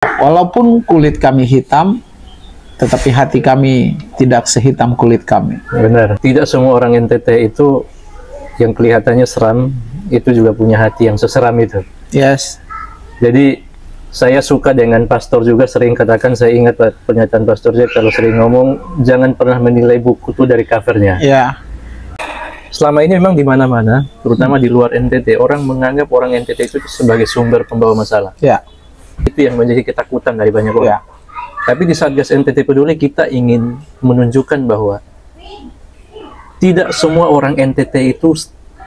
Walaupun kulit kami hitam, tetapi hati kami tidak sehitam kulit kami. Benar. Tidak semua orang NTT itu yang kelihatannya seram, itu juga punya hati yang seseram itu. Yes. Jadi saya suka dengan pastor juga sering katakan, saya ingat pernyataan pastornya kalau sering ngomong, jangan pernah menilai buku itu dari covernya. Ya. Selama ini memang di mana-mana, terutama di luar NTT, orang menganggap orang NTT itu sebagai sumber pembawa masalah. Ya. Itu yang menjadi ketakutan dari banyak orang. Ya. Tapi di Satgas NTT Peduli kita ingin menunjukkan bahwa tidak semua orang NTT itu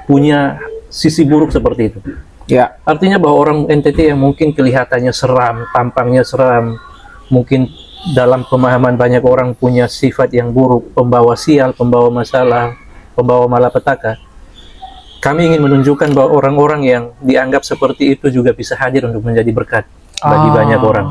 punya sisi buruk seperti itu. Ya. Artinya bahwa orang NTT yang mungkin kelihatannya seram, tampangnya seram, mungkin dalam pemahaman banyak orang punya sifat yang buruk, pembawa sial, pembawa masalah, pembawa malapetaka. Kami ingin menunjukkan bahwa orang-orang yang dianggap seperti itu juga bisa hadir untuk menjadi berkat bagi banyak orang.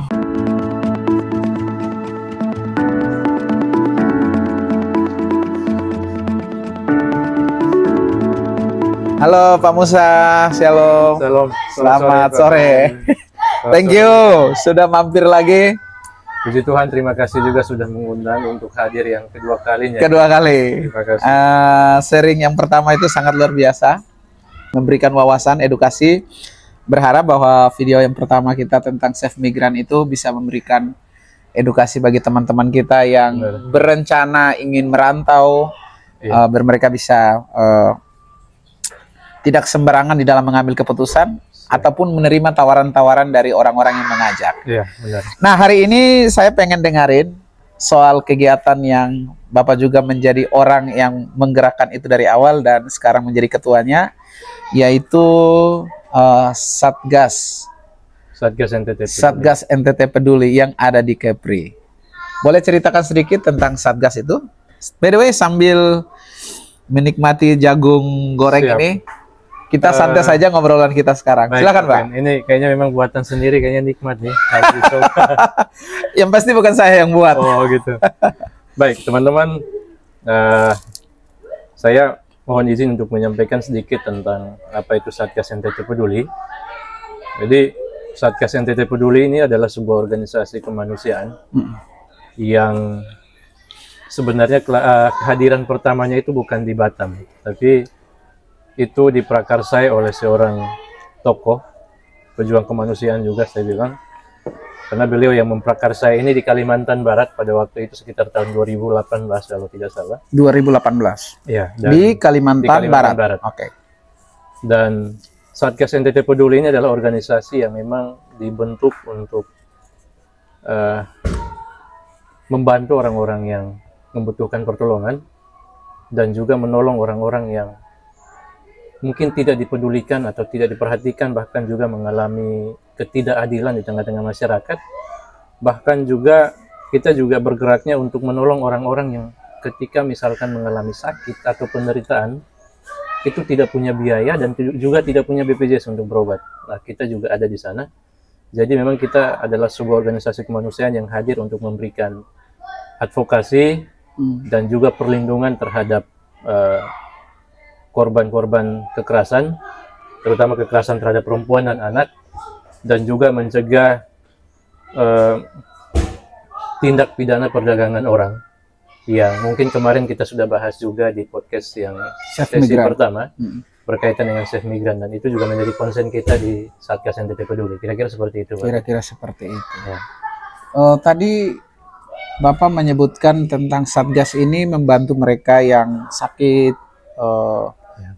Halo Pak Musa, shalom. Shalom. Selamat sore. Thank you sudah mampir lagi. Puji Tuhan, terima kasih juga sudah mengundang untuk hadir yang kedua kalinya. Kedua kali. Terima kasih. Sharing yang pertama itu sangat luar biasa, memberikan wawasan, edukasi. Berharap bahwa video yang pertama kita tentang Safe Migran itu bisa memberikan edukasi bagi teman-teman kita yang berencana ingin merantau, biar mereka bisa tidak sembarangan di dalam mengambil keputusan ataupun menerima tawaran-tawaran dari orang-orang yang mengajak. Iya, benar. Nah, hari ini saya pengen dengerin soal kegiatan yang Bapak juga menjadi orang yang menggerakkan itu dari awal dan sekarang menjadi ketuanya, yaitu Satgas NTT Peduli. Satgas NTT Peduli yang ada di Kepri. Boleh ceritakan sedikit tentang Satgas itu? By the way, sambil menikmati jagung goreng ini, kita santai saja ngobrolan kita sekarang. Baik, silakan Pak. Ini kayaknya memang buatan sendiri, kayaknya nikmat nih. Yang pasti bukan saya yang buat. Oh gitu. Baik teman-teman, saya mohon izin untuk menyampaikan sedikit tentang apa itu Satgas NTT Peduli. Jadi Satgas NTT Peduli ini adalah sebuah organisasi kemanusiaan yang sebenarnya kehadiran pertamanya itu bukan di Batam, tapi itu diprakarsai oleh seorang tokoh pejuang kemanusiaan juga, saya bilang, karena beliau yang memprakarsai ini di Kalimantan Barat pada waktu itu sekitar tahun 2018 kalau tidak salah. 2018. Ya, di Kalimantan Barat. Oke. Dan Satgas NTT Peduli ini adalah organisasi yang memang dibentuk untuk membantu orang-orang yang membutuhkan pertolongan dan juga menolong orang-orang yang mungkin tidak dipedulikan atau tidak diperhatikan, bahkan juga mengalami ketidakadilan di tengah-tengah masyarakat. Bahkan juga kita juga bergeraknya untuk menolong orang-orang yang ketika misalkan mengalami sakit atau penderitaan itu tidak punya biaya dan juga tidak punya BPJS untuk berobat. Nah, kita juga ada di sana. Jadi memang kita adalah sebuah organisasi kemanusiaan yang hadir untuk memberikan advokasi dan juga perlindungan terhadap korban-korban kekerasan, terutama kekerasan terhadap perempuan dan anak, dan juga mencegah tindak pidana perdagangan orang yang mungkin kemarin kita sudah bahas juga di podcast yang sesi pertama berkaitan dengan Safe Migran, dan itu juga menjadi konsen kita di Satgas NTT Peduli. Kira-kira seperti itu, Pak. Kira-kira seperti itu. Ya. Tadi Bapak menyebutkan tentang Satgas ini membantu mereka yang sakit,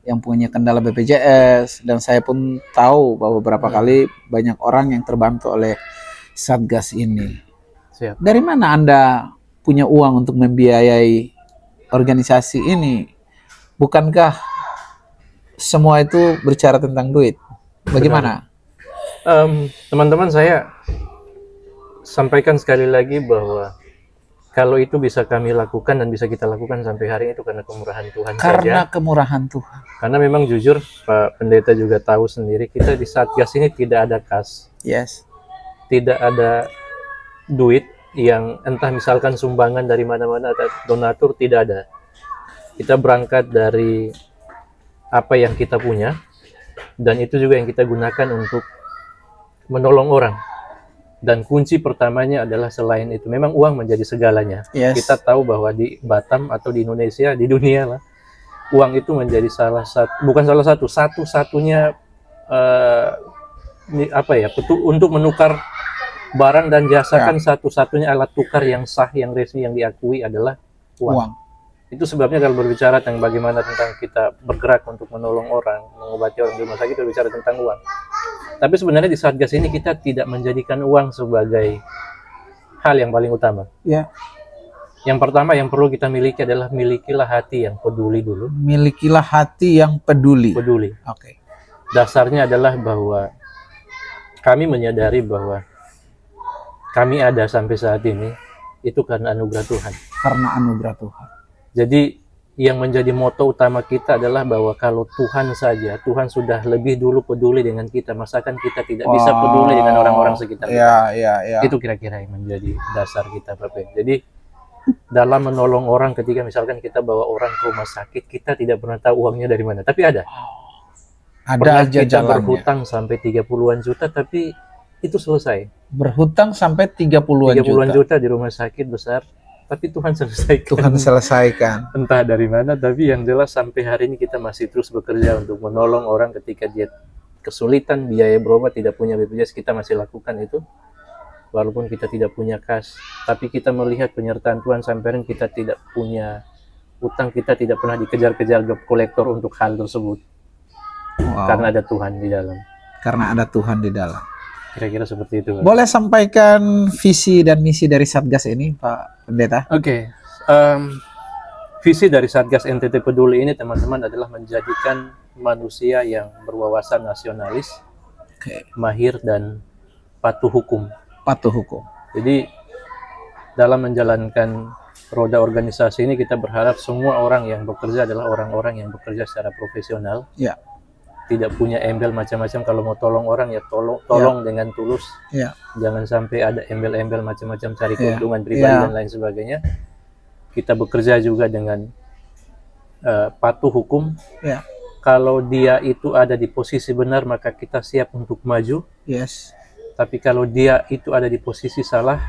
yang punya kendala BPJS, dan saya pun tahu bahwa beberapa kali banyak orang yang terbantu oleh Satgas ini. Siap. Dari mana Anda punya uang untuk membiayai organisasi ini? Bukankah semua itu berbicara tentang duit? Bagaimana? Teman-teman, saya sampaikan sekali lagi bahwa kalau itu bisa kami lakukan dan bisa kita lakukan sampai hari ini itu karena kemurahan Tuhan saja. Karena kemurahan Tuhan. Karena memang jujur Pak Pendeta juga tahu sendiri, kita di Satgas ini tidak ada kas. Yes. Tidak ada duit yang entah misalkan sumbangan dari mana-mana atau donatur, tidak ada. Kita berangkat dari apa yang kita punya, dan itu juga yang kita gunakan untuk menolong orang. Dan kunci pertamanya adalah selain itu, memang uang menjadi segalanya. Yes. Kita tahu bahwa di Batam atau di Indonesia, di dunia lah, uang itu menjadi satu-satunya untuk menukar barang dan jasa, kan satu-satunya alat tukar yang sah, yang resmi, yang diakui adalah uang. Itu sebabnya kalau berbicara tentang bagaimana tentang kita bergerak untuk menolong orang, mengobati orang di rumah sakit, berbicara tentang uang. Tapi sebenarnya di Satgas ini kita tidak menjadikan uang sebagai hal yang paling utama. Ya. Yang pertama yang perlu kita miliki adalah milikilah hati yang peduli dulu. Milikilah hati yang peduli. Peduli. Oke. Dasarnya adalah bahwa kami menyadari bahwa kami ada sampai saat ini itu karena anugerah Tuhan. Karena anugerah Tuhan. Jadi yang menjadi moto utama kita adalah bahwa kalau Tuhan saja, Tuhan sudah lebih dulu peduli dengan kita, masakan kita tidak bisa peduli dengan orang-orang sekitar kita. Itu kira-kira yang menjadi dasar kita, Pak Ben. Jadi dalam menolong orang, ketika misalkan kita bawa orang ke rumah sakit, kita tidak pernah tahu uangnya dari mana, tapi ada. Pernah aja kita jalannya. berhutang sampai 30-an juta, tapi itu selesai. Berhutang sampai 30-an juta di rumah sakit besar, tapi Tuhan selesaikan. Tuhan selesaikan. Entah dari mana, tapi yang jelas sampai hari ini kita masih terus bekerja untuk menolong orang ketika dia kesulitan, biaya berobat, tidak punya BPJS, kita masih lakukan itu. Walaupun kita tidak punya kas, tapi kita melihat penyertaan Tuhan sampai hari ini kita tidak punya utang, kita tidak pernah dikejar-kejar debt collector untuk hal tersebut. Karena ada Tuhan di dalam. Karena ada Tuhan di dalam. Kira-kira seperti itu. Boleh sampaikan visi dan misi dari Satgas ini, Pak Pendeta? Oke. Visi dari Satgas NTT Peduli ini, teman-teman, adalah menjadikan manusia yang berwawasan nasionalis, mahir, dan patuh hukum. Patuh hukum. Jadi dalam menjalankan roda organisasi ini, kita berharap semua orang yang bekerja adalah orang-orang yang bekerja secara profesional. Ya. Tidak punya embel macam-macam. Kalau mau tolong orang ya tolong dengan tulus. Ya. Jangan sampai ada embel-embel macam-macam cari keuntungan pribadi dan lain sebagainya. Kita bekerja juga dengan patuh hukum. Ya. Kalau dia itu ada di posisi benar, maka kita siap untuk maju. Yes. Tapi kalau dia itu ada di posisi salah,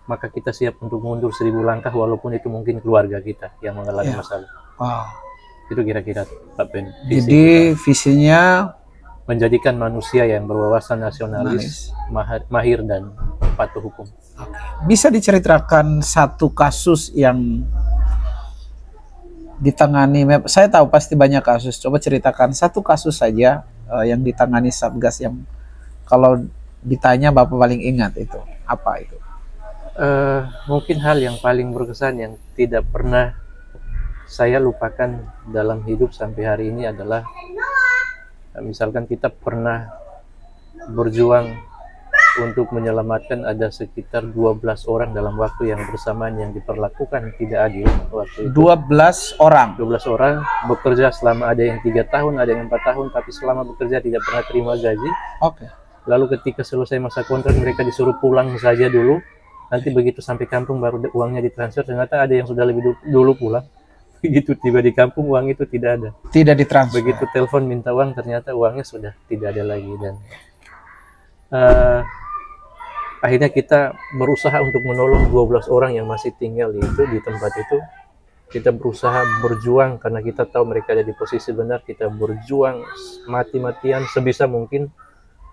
maka kita siap untuk mundur 1000 langkah, walaupun itu mungkin keluarga kita yang mengalami masalah. Wow. Itu kira-kira Pak Ben. Jadi visinya menjadikan manusia yang berwawasan nasionalis, mahir, dan patuh hukum. Bisa diceritakan satu kasus yang ditangani? Saya tahu pasti banyak kasus. Coba ceritakan satu kasus saja yang ditangani Satgas yang kalau ditanya Bapak paling ingat itu. Apa itu? Mungkin hal yang paling berkesan yang tidak pernah saya lupakan dalam hidup sampai hari ini adalah misalkan kita pernah berjuang untuk menyelamatkan ada sekitar 12 orang dalam waktu yang bersamaan yang diperlakukan tidak adil waktu itu. 12 orang bekerja selama, ada yang 3 tahun, ada yang 4 tahun, tapi selama bekerja tidak pernah terima gaji. Lalu ketika selesai masa kontrak mereka disuruh pulang saja dulu. Nanti begitu sampai kampung baru uangnya ditransfer, ternyata ada yang sudah lebih dulu pulang. Begitu tiba di kampung uang itu tidak ada. Tidak ditransfer. Begitu telepon minta uang ternyata uangnya sudah tidak ada lagi. Dan akhirnya kita berusaha untuk menolong 12 orang yang masih tinggal di tempat itu. Kita berusaha berjuang karena kita tahu mereka ada di posisi benar. Kita berjuang mati-matian sebisa mungkin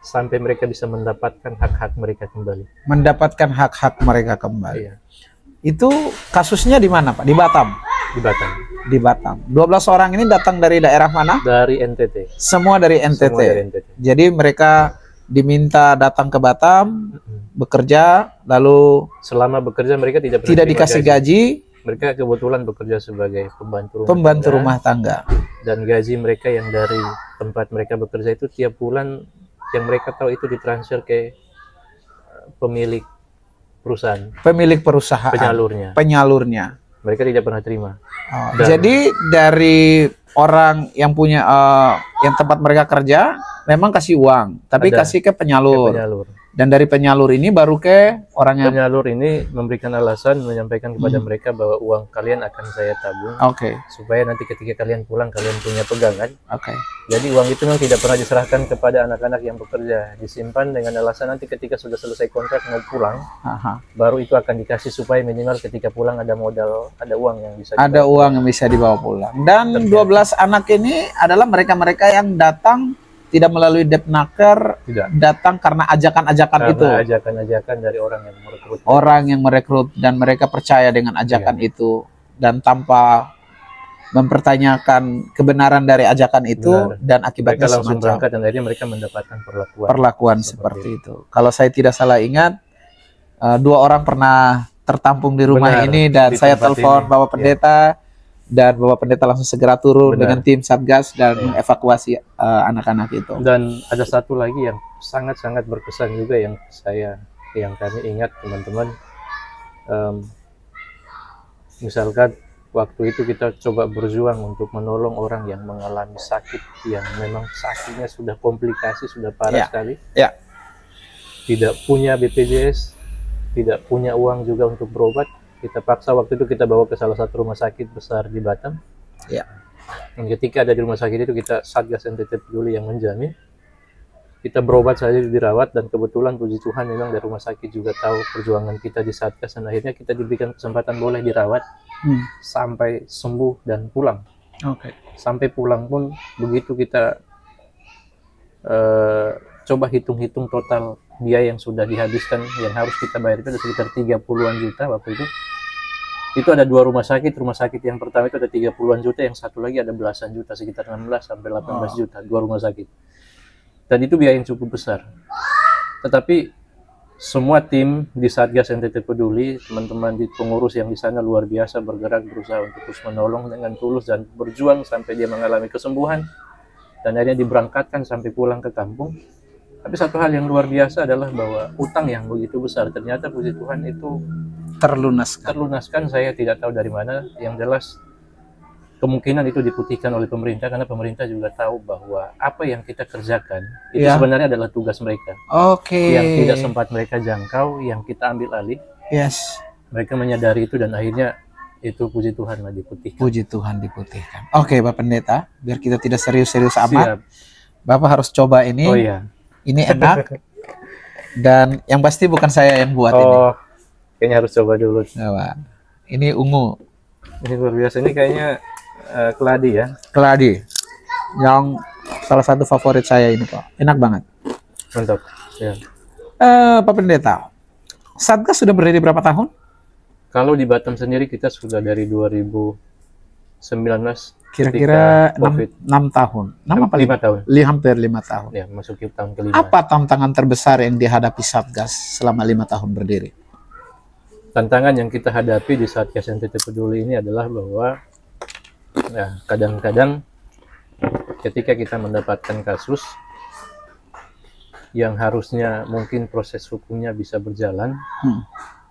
sampai mereka bisa mendapatkan hak-hak mereka kembali. Mendapatkan hak-hak mereka kembali. Iya. Itu kasusnya di mana, Pak? Di Batam? Di Batam. Di Batam. 12 orang ini datang dari daerah mana? Dari NTT. Semua dari NTT. Semua dari NTT. Jadi mereka diminta datang ke Batam, bekerja, lalu selama bekerja mereka tidak dikasih gaji. Mereka kebetulan bekerja sebagai pembantu rumah tangga. Dan gaji mereka yang dari tempat mereka bekerja itu tiap bulan yang mereka tahu itu ditransfer ke pemilik perusahaan. Pemilik perusahaan. Penyalurnya. Mereka tidak pernah terima. Jadi dari orang yang punya yang tempat mereka kerja memang kasih uang, tapi Ada. kasih ke penyalur. Penyalur. Dan dari penyalur ini baru ke orang yang Penyalur ini memberikan alasan, menyampaikan kepada mereka bahwa uang kalian akan saya tabung Oke. supaya nanti ketika kalian pulang kalian punya pegangan. Oke. Jadi uang itu memang tidak pernah diserahkan kepada anak-anak yang bekerja, disimpan dengan alasan nanti ketika sudah selesai kontrak mau pulang, Aha. baru itu akan dikasih supaya minimal ketika pulang ada modal, ada uang yang bisa Ada dibawa. uang yang bisa dibawa pulang. Dan 12 anak ini adalah mereka-mereka yang datang tidak melalui Depnaker, Tidak. datang karena ajakan-ajakan itu. Karena ajakan-ajakan dari orang yang merekrut. Orang yang merekrut dan mereka percaya dengan ajakan itu dan tanpa mempertanyakan kebenaran dari ajakan itu. Benar. Dan akibatnya Mereka langsung semacam berangkat dan akhirnya mereka mendapatkan perlakuan seperti itu. Kalau saya tidak salah ingat, 2 orang pernah tertampung di rumah Benar, ini dan di saya tempat telepon ini. Bapak Pendeta dan Bapak Pendeta langsung segera turun Benar. dengan tim Satgas dan Iya. mengevakuasi anak-anak itu. Dan ada satu lagi yang sangat-sangat berkesan juga yang kami ingat teman-teman. Misalkan waktu itu kita coba berjuang untuk menolong orang yang mengalami sakit yang memang sakitnya sudah komplikasi, sudah parah Ya. sekali. Ya. Tidak punya BPJS, tidak punya uang juga untuk berobat. Kita paksa waktu itu kita bawa ke salah satu rumah sakit besar di Batam. Ya. Dan ketika ada di rumah sakit itu kita Satgas NTT Peduli yang menjamin. Kita berobat saja dirawat dan kebetulan puji Tuhan memang dari rumah sakit juga tahu perjuangan kita di Satgas dan akhirnya kita diberikan kesempatan boleh dirawat sampai sembuh dan pulang. Oke. Sampai pulang pun begitu kita coba hitung-hitung total biaya yang sudah dihabiskan yang harus kita bayar itu ada sekitar 30-an juta waktu itu. Itu ada 2 rumah sakit yang pertama itu ada 30-an juta, yang satu lagi ada belasan juta, sekitar 16 sampai 18 juta, 2 rumah sakit. Dan itu biaya yang cukup besar. Tetapi semua tim di Satgas NTT Peduli, teman-teman di pengurus yang di sana luar biasa bergerak berusaha untuk terus menolong dengan tulus dan berjuang sampai dia mengalami kesembuhan dan akhirnya diberangkatkan sampai pulang ke kampung. Tapi satu hal yang luar biasa adalah bahwa utang yang begitu besar ternyata puji Tuhan itu terlunaskan. Saya tidak tahu dari mana, yang jelas kemungkinan itu diputihkan oleh pemerintah karena pemerintah juga tahu bahwa apa yang kita kerjakan itu Ya. sebenarnya adalah tugas mereka. Oke. Yang tidak sempat mereka jangkau, yang kita ambil alih. Yes. Mereka menyadari itu dan akhirnya itu puji Tuhan lah diputihkan. Puji Tuhan diputihkan. Oke, Bapak Pendeta, biar kita tidak serius-serius amat, Siap. Bapak harus coba ini. Oh iya. Ini enak. Dan yang pasti bukan saya yang buat ini. Oh, kayaknya harus coba dulu. Coba. Ini ungu, Ini luar biasa. Ini kayaknya keladi ya. keladi. Yang salah satu favorit saya ini, Pak. Enak banget. Mantap. Ya. Pak Pendeta, Satgas sudah berdiri berapa tahun? Kalau di Batam sendiri kita sudah dari 2019 Kira-kira ketika COVID. 6 tahun. 6 apa 5 tahun. Hampir 5 tahun. Ya, masuk ke tahun kelima. Apa tantangan terbesar yang dihadapi Satgas selama 5 tahun berdiri? Tantangan yang kita hadapi di Satgas NTT Peduli ini adalah bahwa ya, kadang-kadang ketika kita mendapatkan kasus yang harusnya mungkin proses hukumnya bisa berjalan,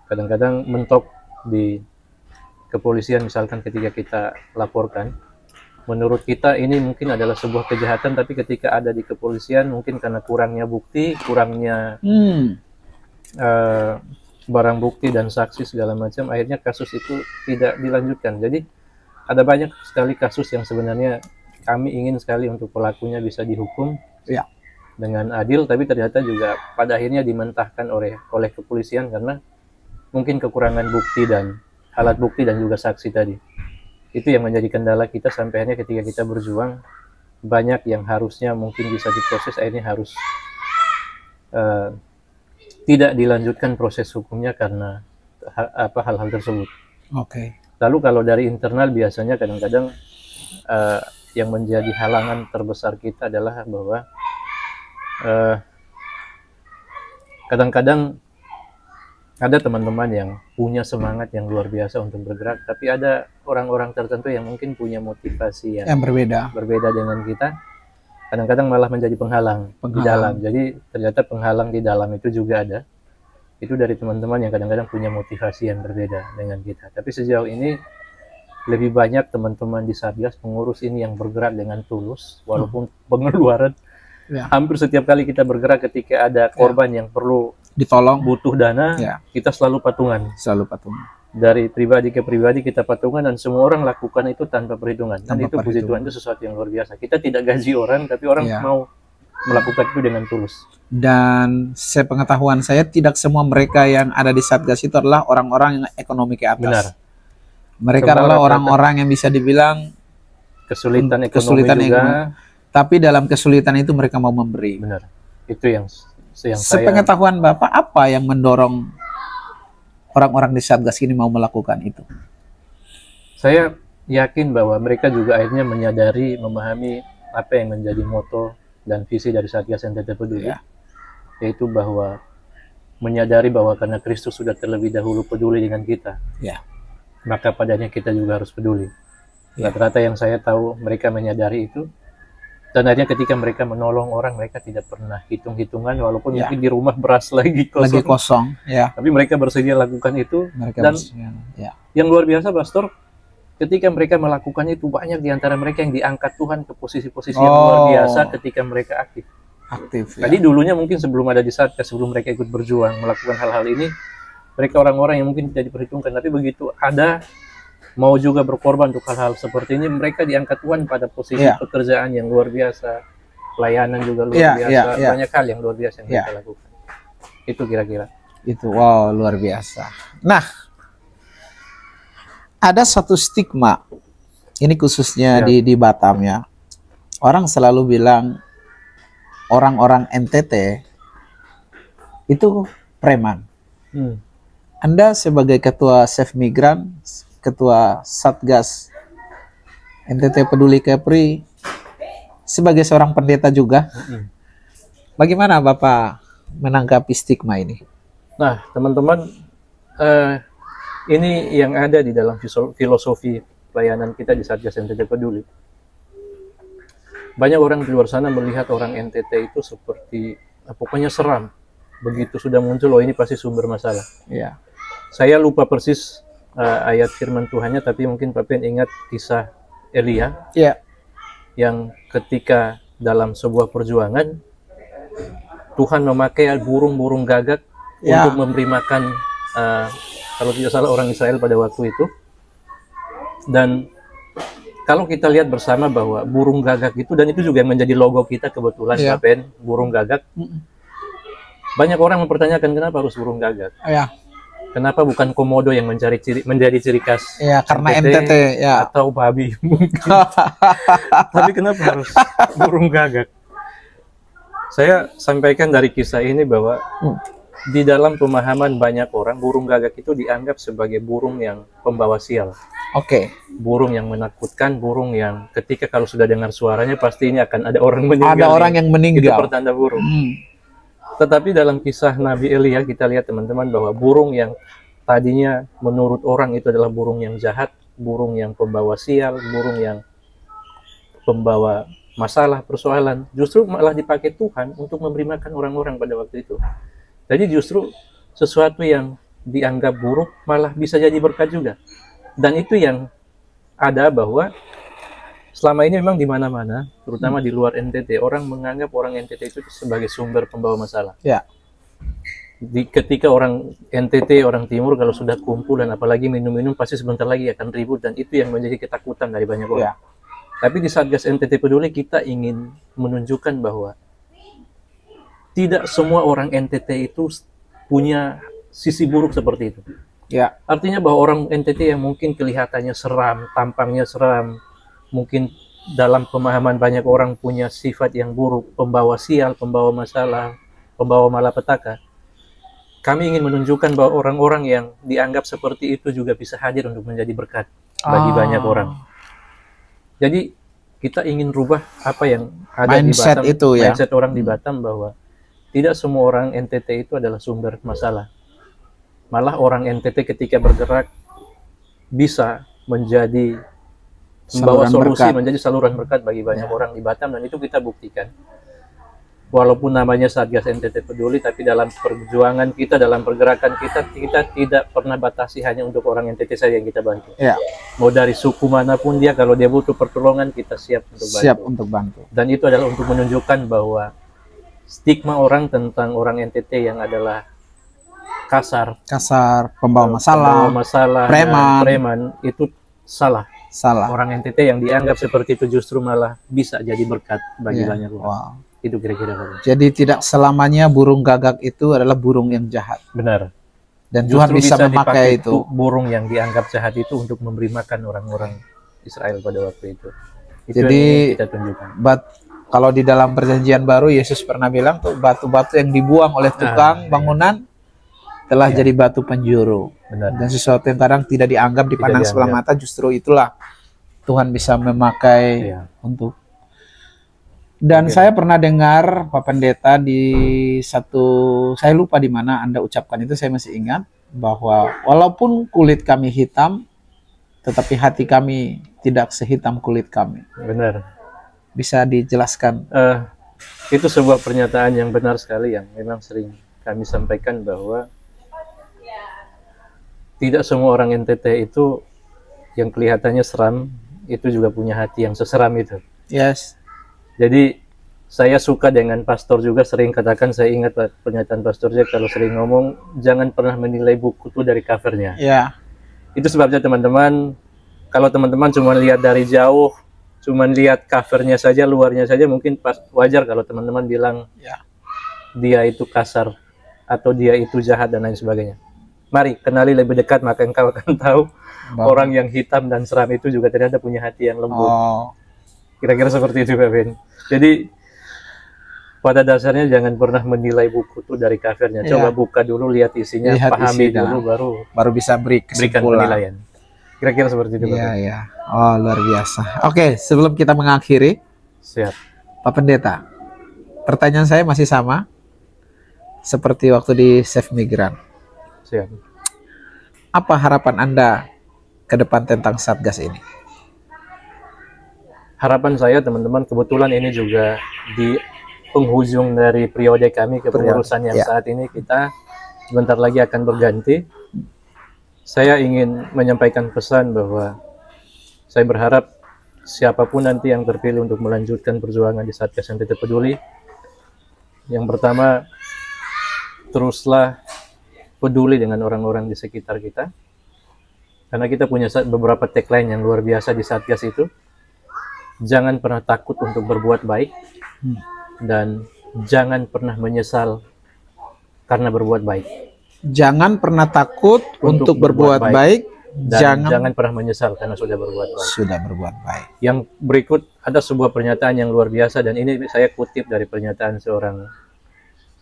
kadang-kadang mentok di kepolisian misalkan ketika kita laporkan. Menurut kita ini mungkin adalah sebuah kejahatan, tapi ketika ada di kepolisian mungkin karena kurangnya bukti, kurangnya barang bukti dan saksi segala macam, akhirnya kasus itu tidak dilanjutkan. Jadi ada banyak sekali kasus yang sebenarnya kami ingin sekali untuk pelakunya bisa dihukum Ya. dengan adil, tapi ternyata juga pada akhirnya dimentahkan oleh kepolisian karena mungkin kekurangan bukti dan alat bukti dan juga saksi tadi. Itu yang menjadi kendala kita sampai akhirnya ketika kita berjuang, banyak yang harusnya mungkin bisa diproses akhirnya harus tidak dilanjutkan proses hukumnya karena hal-hal tersebut. Oke. Lalu kalau dari internal biasanya kadang-kadang yang menjadi halangan terbesar kita adalah bahwa kadang-kadang ada teman-teman yang punya semangat yang luar biasa untuk bergerak, tapi ada orang-orang tertentu yang mungkin punya motivasi yang berbeda dengan kita. Kadang-kadang malah menjadi penghalang di dalam. Jadi ternyata penghalang di dalam itu juga ada. Itu dari teman-teman yang kadang-kadang punya motivasi yang berbeda dengan kita. Tapi sejauh ini lebih banyak teman-teman di Satgas pengurus ini yang bergerak dengan tulus, walaupun pengeluaran hampir setiap kali kita bergerak ketika ada korban yang perlu ditolong, butuh dana, kita selalu patungan. Selalu patungan. Dari pribadi ke pribadi kita patungan, dan semua orang lakukan itu tanpa perhitungan. Dan itu puji Tuhan, itu sesuatu yang luar biasa. Kita tidak gaji orang, tapi orang mau melakukan itu dengan tulus. Dan sepengetahuan saya, tidak semua mereka yang ada di Satgas itu adalah orang-orang yang ekonomi ke atas. Benar. Mereka adalah orang-orang yang bisa dibilang kesulitan ekonomi juga. Tapi dalam kesulitan itu mereka mau memberi. Benar. Itu yang sepengetahuan Bapak, apa yang mendorong orang-orang di Satgas ini mau melakukan itu? Saya yakin bahwa mereka juga akhirnya menyadari, memahami apa yang menjadi moto dan visi dari Satgas NTT Peduli, yaitu bahwa menyadari bahwa karena Kristus sudah terlebih dahulu peduli dengan kita, maka padanya kita juga harus peduli. Rata-rata yang saya tahu mereka menyadari itu, dan akhirnya ketika mereka menolong orang, mereka tidak pernah hitung-hitungan, walaupun mungkin di rumah beras lagi kosong, tapi mereka bersedia lakukan itu. Dan yang luar biasa, Pastor, ketika mereka melakukan itu, banyak di antara mereka yang diangkat Tuhan ke posisi-posisi yang luar biasa ketika mereka aktif. Tadi dulunya mungkin sebelum ada di Satgas, sebelum mereka ikut berjuang melakukan hal-hal ini, mereka orang-orang yang mungkin tidak diperhitungkan, tapi begitu ada mau juga berkorban untuk hal-hal seperti ini, mereka diangkat Tuhan pada posisi pekerjaan yang luar biasa, pelayanan juga luar biasa, banyak hal yang luar biasa yang mereka lakukan. Itu kira-kira. Itu, wow, luar biasa. Nah, ada satu stigma, ini khususnya di Batam ya, orang selalu bilang orang-orang NTT itu preman. Anda sebagai ketua Save Migran, ketua Satgas NTT Peduli Kepri, sebagai seorang pendeta juga, bagaimana Bapak menanggapi stigma ini? Nah, teman-teman, ini yang ada di dalam filosofi pelayanan kita di Satgas NTT Peduli. Banyak orang di luar sana melihat orang NTT itu seperti pokoknya seram. Begitu sudah muncul, oh ini pasti sumber masalah. Saya lupa persis ayat firman Tuhannya, tapi mungkin Bapak ingat kisah Elia, yang ketika dalam sebuah perjuangan Tuhan memakai burung-burung gagak untuk memberi makan kalau tidak salah orang Israel pada waktu itu. Dan kalau kita lihat bersama bahwa burung gagak itu, dan itu juga yang menjadi logo kita kebetulan, Bapak, burung gagak. Banyak orang mempertanyakan kenapa harus burung gagak. Kenapa bukan komodo yang menjadi ciri khas karena NTT atau babi mungkin. Tapi kenapa harus burung gagak? Saya sampaikan dari kisah ini bahwa di dalam pemahaman banyak orang, burung gagak itu dianggap sebagai burung yang pembawa sial. Burung yang menakutkan, burung yang ketika kalau sudah dengar suaranya pasti ini akan ada orang meninggal. Ada orang yang meninggal. Itu pertanda burung. Tetapi dalam kisah Nabi Elia kita lihat teman-teman bahwa burung yang tadinya menurut orang itu adalah burung yang jahat, burung yang pembawa sial, burung yang pembawa masalah, persoalan, justru malah dipakai Tuhan untuk memberi makan orang-orang pada waktu itu. Jadi justru sesuatu yang dianggap buruk malah bisa jadi berkat juga. Dan itu yang ada bahwa selama ini memang di mana-mana, terutama di luar NTT, orang menganggap orang NTT itu sebagai sumber pembawa masalah. Ketika orang NTT, orang Timur kalau sudah kumpul dan apalagi minum-minum pasti sebentar lagi akan ribut, dan itu yang menjadi ketakutan dari banyak orang. Tapi di Satgas NTT Peduli kita ingin menunjukkan bahwa tidak semua orang NTT itu punya sisi buruk seperti itu. Artinya bahwa orang NTT yang mungkin kelihatannya seram, tampangnya seram, mungkin dalam pemahaman banyak orang punya sifat yang buruk, pembawa sial, pembawa masalah, pembawa malapetaka. Kami ingin menunjukkan bahwa orang-orang yang dianggap seperti itu juga bisa hadir untuk menjadi berkat bagi banyak orang. Jadi kita ingin rubah apa yang ada mindset di Batam, itu mindset orang di Batam, bahwa tidak semua orang NTT itu adalah sumber masalah. Malah orang NTT ketika bergerak bisa menjadi membawa solusi, menjadi saluran berkat bagi banyak orang di Batam, dan itu kita buktikan. walaupun namanya Satgas NTT Peduli, tapi dalam perjuangan kita, dalam pergerakan kita, kita tidak pernah batasi hanya untuk orang NTT saja yang kita bantu. Ya. Mau dari suku manapun dia, kalau dia butuh pertolongan, kita siap untuk bantu. Siap untuk bantu. Dan itu adalah untuk menunjukkan bahwa stigma orang tentang orang NTT yang adalah kasar, pembawa masalah, preman, itu salah. Orang NTT yang dianggap seperti itu justru malah bisa jadi berkat bagi banyak orang. Wow. Itu kira-kira. Jadi tidak selamanya burung gagak itu adalah burung yang jahat. Benar. Dan Tuhan bisa memakai itu. Burung yang dianggap jahat itu untuk memberi makan orang-orang Israel pada waktu itu. Itu jadi yang kita tunjukkan. Kalau di dalam Perjanjian Baru, Yesus pernah bilang tuh, batu-batu yang dibuang oleh tukang bangunan telah jadi batu penjuru. Benar. Dan sesuatu yang kadang tidak dianggap, dipandang sebelah mata, justru itulah Tuhan bisa memakai untuk. Dan saya pernah dengar Pak Pendeta di saya lupa di mana Anda ucapkan itu, saya masih ingat bahwa walaupun kulit kami hitam, tetapi hati kami tidak sehitam kulit kami. Benar. Bisa dijelaskan? Itu sebuah pernyataan yang benar sekali, yang memang sering kami sampaikan, bahwa tidak semua orang NTT itu yang kelihatannya seram, itu juga punya hati yang seseram itu. Yes. Jadi saya suka dengan pastor juga sering katakan, saya ingat pernyataan pastornya kalau sering ngomong, jangan pernah menilai buku itu dari covernya. Ya. Itu sebabnya teman-teman, kalau teman-teman cuma lihat dari jauh, cuma lihat covernya saja, luarnya saja, mungkin wajar kalau teman-teman bilang dia itu kasar atau dia itu jahat dan lain sebagainya. Mari kenali lebih dekat, maka engkau akan tahu orang yang hitam dan seram itu juga ternyata punya hati yang lembut. Kira-kira seperti itu, Pak Ben. Jadi pada dasarnya jangan pernah menilai buku itu dari covernya. Coba buka dulu, lihat isinya, pahami dulu, baru bisa berikan penilaian. Kira-kira seperti itu, Pak Ben. Iya. Oh, luar biasa. Oke, sebelum kita mengakhiri, siap, Pak Pendeta, pertanyaan saya masih sama seperti waktu di Save Migran. Siap. Apa harapan Anda ke depan tentang Satgas ini? Harapan saya, teman-teman, kebetulan ini juga di penghujung dari periode kami kepengurusan yang saat ini, kita sebentar lagi akan berganti. Saya ingin menyampaikan pesan bahwa saya berharap siapapun nanti yang terpilih untuk melanjutkan perjuangan di Satgas NTT Peduli, yang pertama, teruslah peduli dengan orang-orang di sekitar kita, karena kita punya beberapa tagline yang luar biasa di Satgas itu. Jangan pernah takut untuk berbuat baik, dan jangan pernah menyesal karena berbuat baik. Jangan pernah takut untuk berbuat baik, dan jangan pernah menyesal karena sudah berbuat baik. Sudah berbuat baik. Yang berikut ada sebuah pernyataan yang luar biasa, dan ini saya kutip dari pernyataan seorang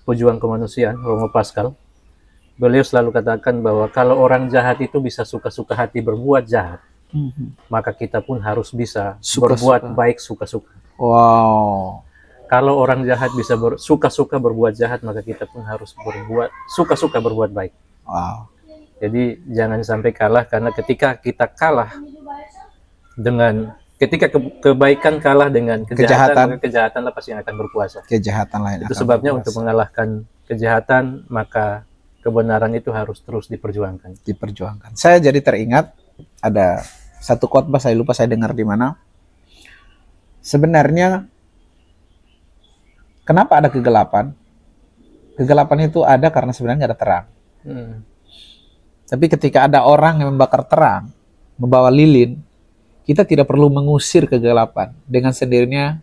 pejuang kemanusiaan, Romo Pascal. Beliau selalu katakan bahwa kalau orang jahat itu bisa suka-suka hati berbuat jahat, maka kita pun harus bisa berbuat baik suka-suka. Wow. Kalau orang jahat bisa suka-suka berbuat jahat, maka kita pun harus suka-suka berbuat baik. Wow. Jadi jangan sampai kalah, karena ketika kita kalah ketika kebaikan kalah dengan kejahatan, maka kejahatanlah pasti yang akan berkuasa. Kejahatan lain. Itu sebabnya untuk mengalahkan kejahatan, maka kebenaran itu harus terus diperjuangkan. Saya jadi teringat ada satu khotbah, saya lupa saya dengar di mana. Sebenarnya kenapa ada kegelapan? Kegelapan itu ada karena sebenarnya ada terang. Tapi ketika ada orang yang membakar terang, membawa lilin, kita tidak perlu mengusir kegelapan. Dengan sendirinya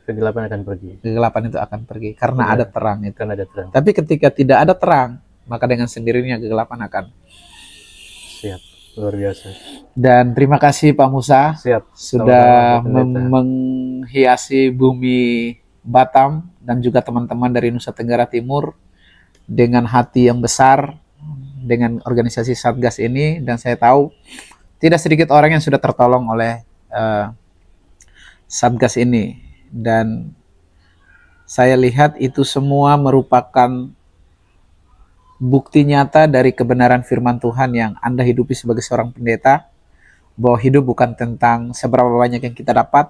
kegelapan akan pergi. Kegelapan itu akan pergi karena ada terang itu. Karena ada terang. Tapi ketika tidak ada terang, maka dengan sendirinya kegelapan akan. Siap, luar biasa. Dan terima kasih Pak Musa. Siap. Sudah menghiasi bumi Batam dan juga teman-teman dari Nusa Tenggara Timur dengan hati yang besar dengan organisasi Satgas ini, dan saya tahu tidak sedikit orang yang sudah tertolong oleh Satgas ini, dan saya lihat itu semua merupakan bukti nyata dari kebenaran firman Tuhan yang Anda hidupi sebagai seorang pendeta, bahwa hidup bukan tentang seberapa banyak yang kita dapat,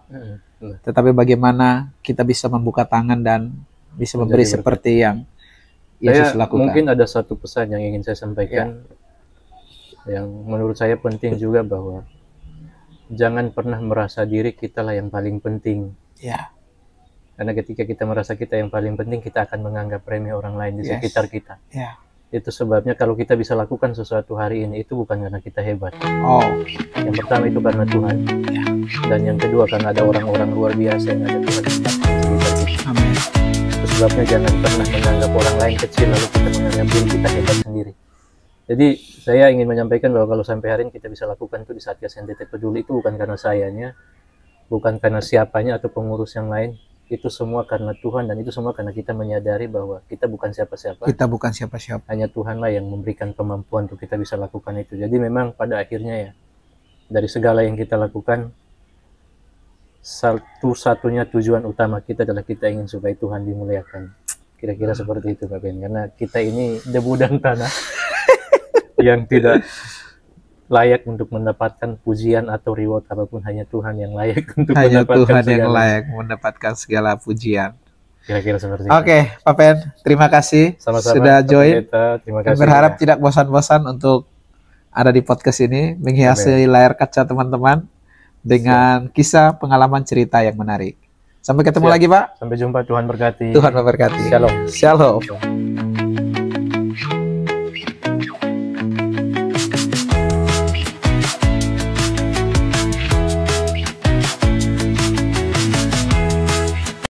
tetapi bagaimana kita bisa membuka tangan dan bisa memberi Menjadi seperti yang Saya Yesus lakukan. mungkin ada satu pesan yang ingin saya sampaikan, yang menurut saya penting juga, bahwa jangan pernah merasa diri kita lah yang paling penting. Ya, Karena ketika kita merasa kita yang paling penting, kita akan menganggap remeh orang lain di Yes. sekitar kita. ya. Itu sebabnya kalau kita bisa lakukan sesuatu hari ini, itu bukan karena kita hebat. Oh, Yang pertama itu karena Tuhan. Dan yang kedua karena ada orang-orang luar biasa yang ada Tuhan di sekitar kita. amin. Itu sebabnya jangan pernah menganggap orang lain kecil lalu kita menganggap diri kita hebat sendiri. Jadi saya ingin menyampaikan bahwa kalau sampai hari ini kita bisa lakukan itu di Satgas NTT Peduli, itu bukan karena sayanya, bukan karena siapanya atau pengurus yang lain. Itu semua karena Tuhan, dan itu semua karena kita menyadari bahwa kita bukan siapa-siapa. Kita bukan siapa-siapa. Hanya Tuhanlah yang memberikan kemampuan untuk kita bisa lakukan itu. Jadi memang pada akhirnya ya, dari segala yang kita lakukan, satu-satunya tujuan utama kita adalah kita ingin supaya Tuhan dimuliakan. Kira-kira seperti itu Pak Ben. Karena kita ini debu dan tanah yang tidak layak untuk mendapatkan pujian atau reward apapun. Hanya Tuhan yang layak untuk Hanya mendapatkan Tuhan yang segala. layak mendapatkan segala pujian. Kira-kira seperti Oke, Pak Pen, terima kasih Sama-sama, sudah Pak join. Pendeta. Terima Dan kasih. berharap ya. tidak bosan-bosan untuk ada di podcast ini, menghiasi layar kaca teman-teman dengan kisah, pengalaman, cerita yang menarik. Sampai ketemu Siap. lagi, Pak. Sampai jumpa, Tuhan berkati. Tuhan memberkati. Shalom. Shalom.